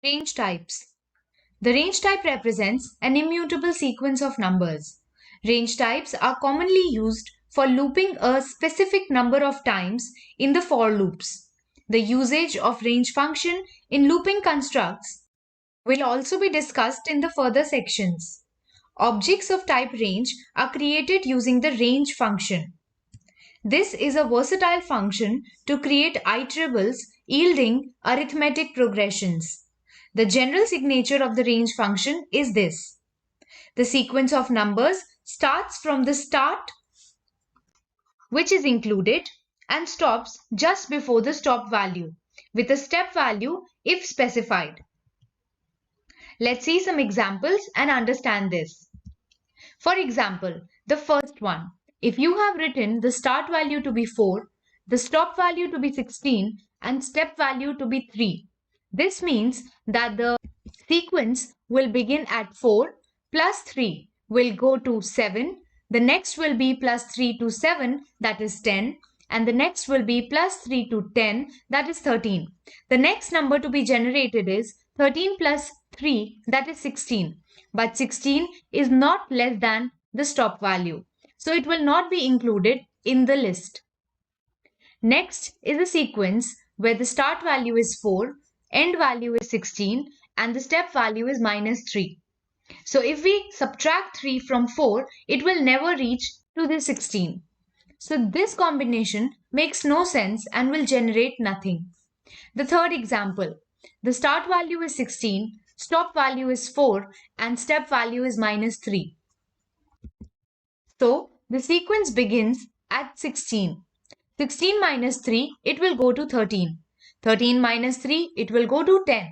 Range types. The range type represents an immutable sequence of numbers. Range types are commonly used for looping a specific number of times in the for loops. The usage of range function in looping constructs will also be discussed in the further sections. Objects of type range are created using the range function. This is a versatile function to create iterables yielding arithmetic progressions. The general signature of the range function is this. The sequence of numbers starts from the start, which is included, and stops just before the stop value, with a step value if specified. Let's see some examples and understand this. For example, the first one. If you have written the start value to be 4, the stop value to be 16, and step value to be 3, this means that the sequence will begin at 4 plus 3 will go to 7, the next will be plus 3 to 7, that is 10, and the next will be plus 3 to 10, that is 13. The next number to be generated is 13 plus 3, that is 16. But 16 is not less than the stop value, so it will not be included in the list. Next is a sequence where the start value is 4, end value is 16, and the step value is minus 3. So if we subtract 3 from 4, it will never reach to the 16. So this combination makes no sense and will generate nothing. The third example, the start value is 16, stop value is 4, and step value is minus 3. So the sequence begins at 16. 16 minus 3, it will go to 13. 13 minus 3, it will go to 10.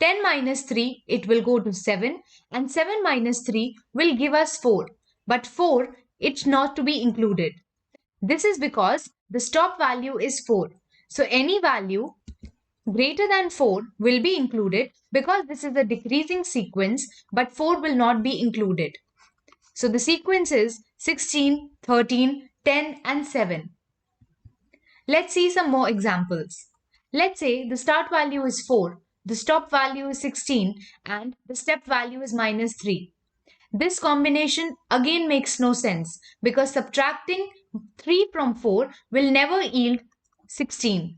10 minus 3, it will go to 7. And 7 minus 3 will give us 4. But 4, it's not to be included. This is because the stop value is 4. So any value greater than 4 will be included because this is a decreasing sequence, but 4 will not be included. So the sequence is 16, 13, 10 and 7. Let's see some more examples. Let's say the start value is 4, the stop value is 16 and the step value is minus 3. This combination again makes no sense because subtracting 3 from 4 will never yield 16.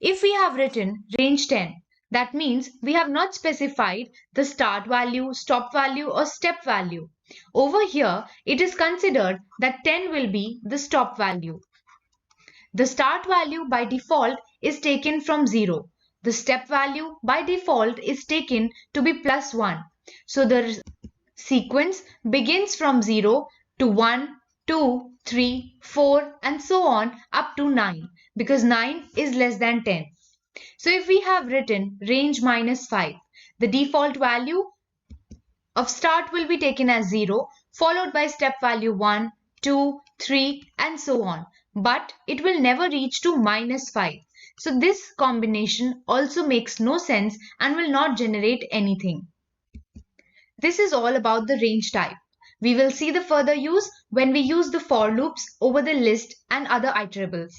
If we have written range 10, that means we have not specified the start value, stop value or step value. Over here, it is considered that 10 will be the stop value. The start value by default is taken from 0. The step value by default is taken to be plus 1. So the sequence begins from 0 to 1, 2, 3, 4 and so on up to 9 because 9 is less than 10. So if we have written range minus 5, the default value of start will be taken as 0 followed by step value 1, 2, 3 and so on. But it will never reach to minus 5. So this combination also makes no sense and will not generate anything. This is all about the range type. We will see the further use when we use the for loops over the list and other iterables.